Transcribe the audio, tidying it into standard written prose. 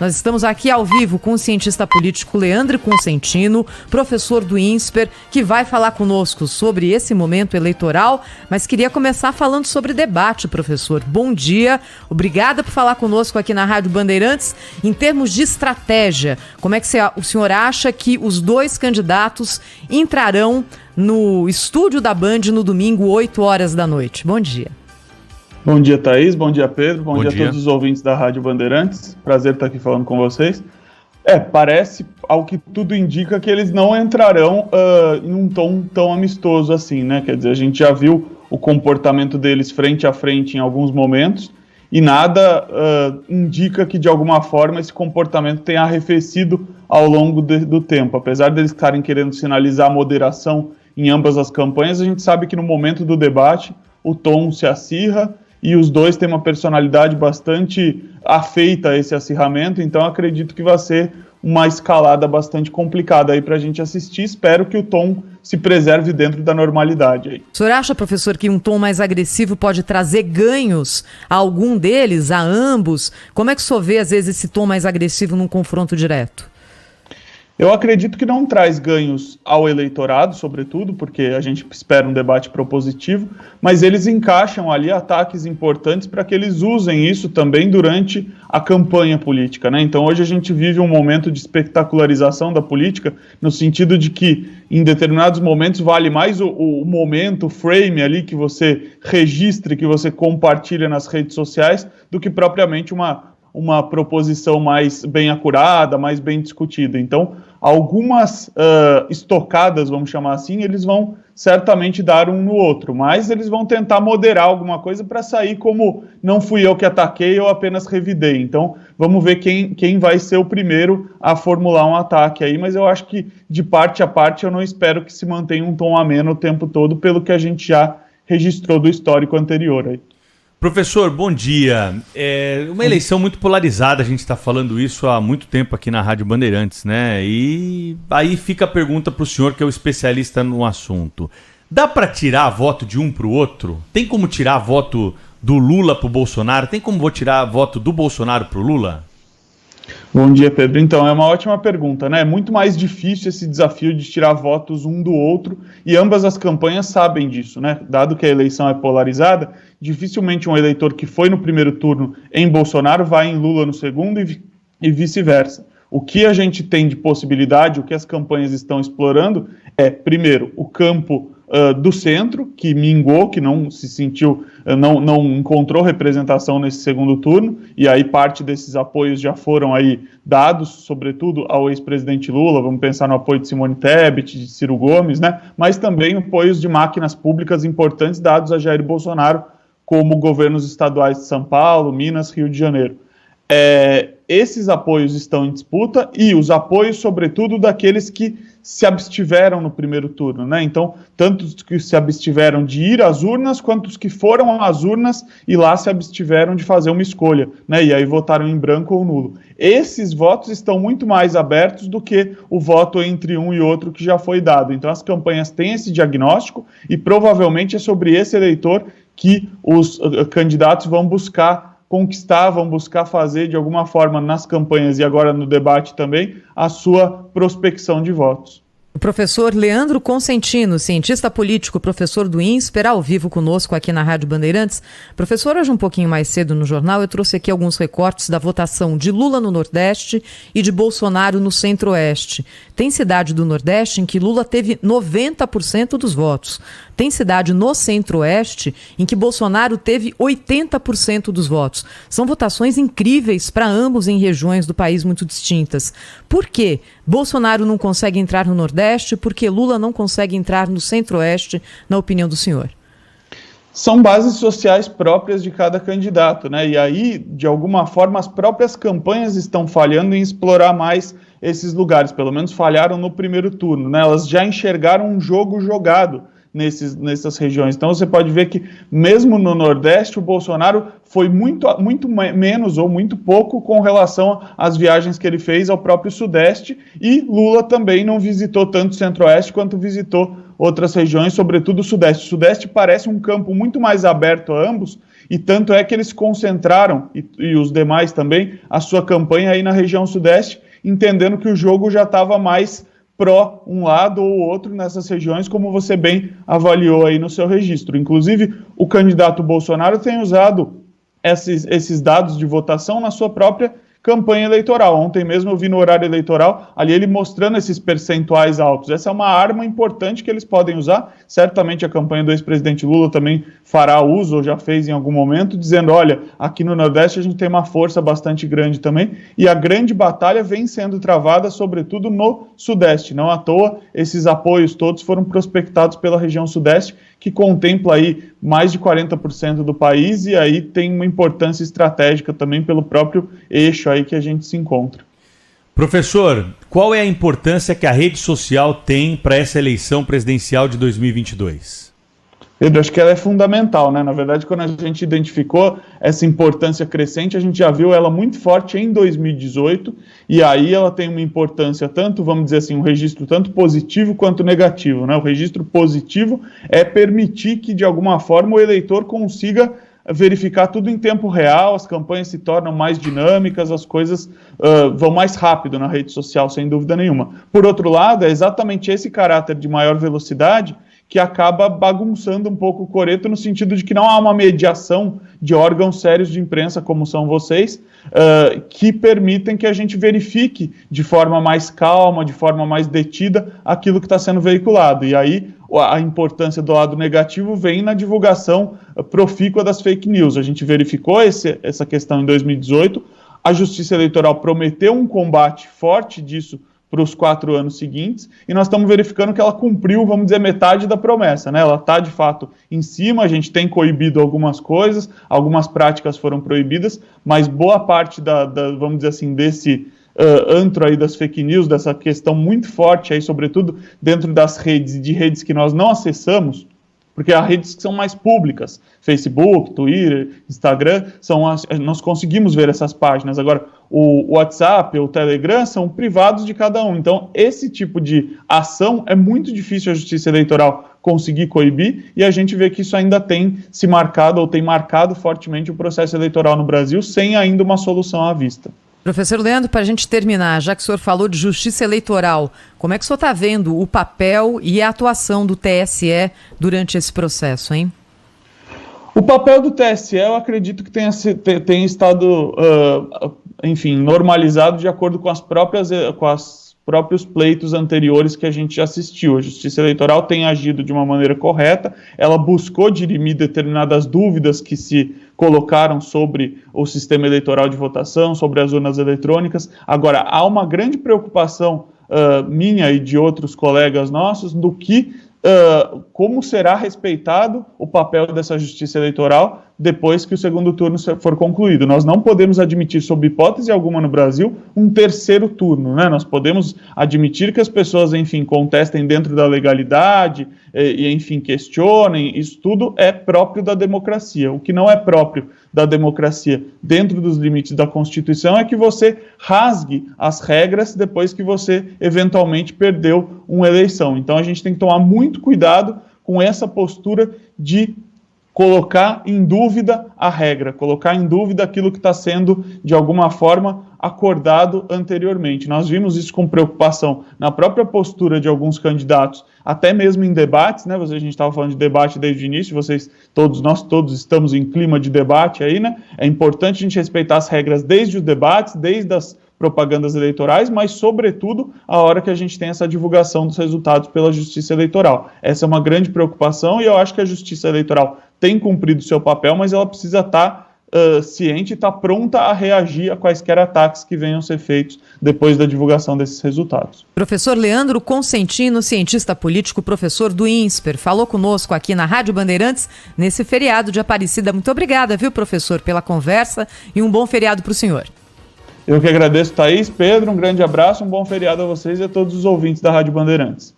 Nós estamos aqui ao vivo com o cientista político Leandro Consentino, professor do INSPER, que vai falar conosco sobre esse momento eleitoral, mas queria começar falando sobre debate, professor. Bom dia, obrigada por falar conosco aqui na Rádio Bandeirantes. Em termos de estratégia, como é que o senhor acha que os dois candidatos entrarão no estúdio da Band no domingo, 8 horas da noite? Bom dia. Bom dia, Thaís. Bom dia, Pedro. Bom dia a todos os ouvintes da Rádio Bandeirantes. Prazer estar aqui falando com vocês. Parece, ao que tudo indica, que eles não entrarão em um tom tão amistoso assim, né? Quer dizer, a gente já viu o comportamento deles frente a frente em alguns momentos e nada indica que, de alguma forma, esse comportamento tenha arrefecido ao longo do tempo. Apesar deles estarem querendo sinalizar moderação em ambas as campanhas, a gente sabe que no momento do debate o tom se acirra e os dois têm uma personalidade bastante afeita a esse acirramento, então acredito que vai ser uma escalada bastante complicada aí para a gente assistir. Espero que o tom se preserve dentro da normalidade aí. O senhor acha, professor, que um tom mais agressivo pode trazer ganhos a algum deles, a ambos? Como é que o senhor vê, às vezes, esse tom mais agressivo num confronto direto? Eu acredito que não traz ganhos ao eleitorado, sobretudo, porque a gente espera um debate propositivo, mas eles encaixam ali ataques importantes para que eles usem isso também durante a campanha política, né? Então hoje a gente vive um momento de espetacularização da política, no sentido de que em determinados momentos vale mais o momento, o frame ali que você registre, que você compartilha nas redes sociais, do que propriamente uma proposição mais bem acurada, mais bem discutida. Então, algumas estocadas, vamos chamar assim, eles vão certamente dar um no outro, mas eles vão tentar moderar alguma coisa para sair como não fui eu que ataquei, eu apenas revidei. Então, vamos ver quem vai ser o primeiro a formular um ataque aí, mas eu acho que, de parte a parte, eu não espero que se mantenha um tom ameno o tempo todo, pelo que a gente já registrou do histórico anterior aí. Professor, bom dia. Uma eleição muito polarizada, a gente está falando isso há muito tempo aqui na Rádio Bandeirantes, né? E aí fica a pergunta para o senhor, que é o especialista no assunto. Dá para tirar voto de um para o outro? Tem como tirar voto do Lula para o Bolsonaro? Tem como tirar voto do Bolsonaro para o Lula? Bom dia, Pedro. Então, é uma ótima pergunta, né? É muito mais difícil esse desafio de tirar votos um do outro, e ambas as campanhas sabem disso, né? Dado que a eleição é polarizada, dificilmente um eleitor que foi no primeiro turno em Bolsonaro vai em Lula no segundo e vice-versa. O que a gente tem de possibilidade, o que as campanhas estão explorando é, primeiro, o campo do centro, que minguou, que não se sentiu, não encontrou representação nesse segundo turno, e aí parte desses apoios já foram aí dados, sobretudo ao ex-presidente Lula. Vamos pensar no apoio de Simone Tebet, de Ciro Gomes, né? Mas também apoios de máquinas públicas importantes dados a Jair Bolsonaro, como governos estaduais de São Paulo, Minas, Rio de Janeiro. Esses apoios estão em disputa, e os apoios, sobretudo, daqueles que se abstiveram no primeiro turno, né? Então, tanto os que se abstiveram de ir às urnas, quanto os que foram às urnas e lá se abstiveram de fazer uma escolha, né? E aí votaram em branco ou nulo. Esses votos estão muito mais abertos do que o voto entre um e outro que já foi dado. Então, as campanhas têm esse diagnóstico, e provavelmente é sobre esse eleitor que os candidatos vão buscar conquistar, vão buscar fazer de alguma forma nas campanhas e agora no debate também a sua prospecção de votos. O professor Leandro Consentino, cientista político, professor do INSPER, ao vivo conosco aqui na Rádio Bandeirantes. Professor, hoje um pouquinho mais cedo no jornal eu trouxe aqui alguns recortes da votação de Lula no Nordeste e de Bolsonaro no Centro-Oeste. Tem cidade do Nordeste em que Lula teve 90% dos votos. Tem cidade no Centro-Oeste em que Bolsonaro teve 80% dos votos. São votações incríveis para ambos em regiões do país muito distintas. Por quê? Bolsonaro não consegue entrar no Nordeste, porque Lula não consegue entrar no Centro-Oeste, na opinião do senhor? São bases sociais próprias de cada candidato, né? E aí, de alguma forma, as próprias campanhas estão falhando em explorar mais esses lugares. Pelo menos falharam no primeiro turno, né? Elas já enxergaram um jogo jogado nessas regiões. Então você pode ver que mesmo no Nordeste o Bolsonaro foi muito menos ou muito pouco com relação às viagens que ele fez ao próprio Sudeste, e Lula também não visitou tanto o Centro-Oeste quanto visitou outras regiões, sobretudo o Sudeste. O Sudeste parece um campo muito mais aberto a ambos, e tanto é que eles concentraram, e os demais também, a sua campanha aí na região sudeste, entendendo que o jogo já estava mais pró um lado ou outro nessas regiões, como você bem avaliou aí no seu registro. Inclusive, o candidato Bolsonaro tem usado esses dados de votação na sua própria campanha eleitoral. Ontem mesmo eu vi no horário eleitoral, ali ele mostrando esses percentuais altos. Essa é uma arma importante que eles podem usar. Certamente a campanha do ex-presidente Lula também fará uso, ou já fez em algum momento, dizendo, olha, aqui no Nordeste a gente tem uma força bastante grande também, e a grande batalha vem sendo travada, sobretudo no Sudeste. Não à toa, esses apoios todos foram prospectados pela região Sudeste, que contempla aí mais de 40% do país, e aí tem uma importância estratégica também pelo próprio eixo aí que a gente se encontra. Professor, qual é a importância que a rede social tem para essa eleição presidencial de 2022? Pedro, acho que ela é fundamental, né? Na verdade, quando a gente identificou essa importância crescente, a gente já viu ela muito forte em 2018, e aí ela tem uma importância tanto, vamos dizer assim, um registro tanto positivo quanto negativo, né? O registro positivo é permitir que, de alguma forma, o eleitor consiga verificar tudo em tempo real, as campanhas se tornam mais dinâmicas, as coisas vão mais rápido na rede social, sem dúvida nenhuma. Por outro lado, é exatamente esse caráter de maior velocidade que acaba bagunçando um pouco o coreto, no sentido de que não há uma mediação de órgãos sérios de imprensa, como são vocês, que permitem que a gente verifique de forma mais calma, de forma mais detida, aquilo que está sendo veiculado. E aí a importância do lado negativo vem na divulgação profícua das fake news. A gente verificou essa questão em 2018, a Justiça Eleitoral prometeu um combate forte disso para os 4 anos seguintes, e nós estamos verificando que ela cumpriu, vamos dizer, metade da promessa, né? Ela está, de fato, em cima, a gente tem coibido algumas coisas, algumas práticas foram proibidas, mas boa parte vamos dizer assim, desse antro aí das fake news, dessa questão muito forte aí, sobretudo dentro das redes e de redes que nós não acessamos, porque há redes que são mais públicas, Facebook, Twitter, Instagram, nós conseguimos ver essas páginas. Agora, o WhatsApp, o Telegram são privados de cada um. Então, esse tipo de ação é muito difícil a Justiça Eleitoral conseguir coibir, e a gente vê que isso ainda tem se marcado, ou tem marcado fortemente o processo eleitoral no Brasil, sem ainda uma solução à vista. Professor Leandro, para a gente terminar, já que o senhor falou de justiça eleitoral, como é que o senhor está vendo o papel e a atuação do TSE durante esse processo, hein? O papel do TSE, eu acredito que tenha estado, enfim, normalizado de acordo com os próprios pleitos anteriores que a gente já assistiu. A Justiça Eleitoral tem agido de uma maneira correta, ela buscou dirimir determinadas dúvidas que se colocaram sobre o sistema eleitoral de votação, sobre as urnas eletrônicas. Agora, há uma grande preocupação minha e de outros colegas nossos do que como será respeitado o papel dessa Justiça Eleitoral depois que o segundo turno for concluído. Nós não podemos admitir, sob hipótese alguma no Brasil, um terceiro turno, né? Nós podemos admitir que as pessoas, enfim, contestem dentro da legalidade e, enfim, questionem. Isso tudo é próprio da democracia. O que não é próprio da democracia dentro dos limites da Constituição é que você rasgue as regras depois que você eventualmente perdeu uma eleição. Então a gente tem que tomar muito cuidado com essa postura de colocar em dúvida a regra, colocar em dúvida aquilo que está sendo, de alguma forma, acordado anteriormente. Nós vimos isso com preocupação na própria postura de alguns candidatos, até mesmo em debates, né? A gente estava falando de debate desde o início, nós todos estamos em clima de debate aí, né? É importante a gente respeitar as regras desde os debates, desde as propagandas eleitorais, mas, sobretudo, a hora que a gente tem essa divulgação dos resultados pela Justiça Eleitoral. Essa é uma grande preocupação e eu acho que a Justiça Eleitoral tem cumprido seu papel, mas ela precisa estar ciente e estar pronta a reagir a quaisquer ataques que venham a ser feitos depois da divulgação desses resultados. Professor Leandro Consentino, cientista político, professor do INSPER, falou conosco aqui na Rádio Bandeirantes nesse feriado de Aparecida. Muito obrigada, viu, professor, pela conversa e um bom feriado para o senhor. Eu que agradeço, Thaís, Pedro, um grande abraço, um bom feriado a vocês e a todos os ouvintes da Rádio Bandeirantes.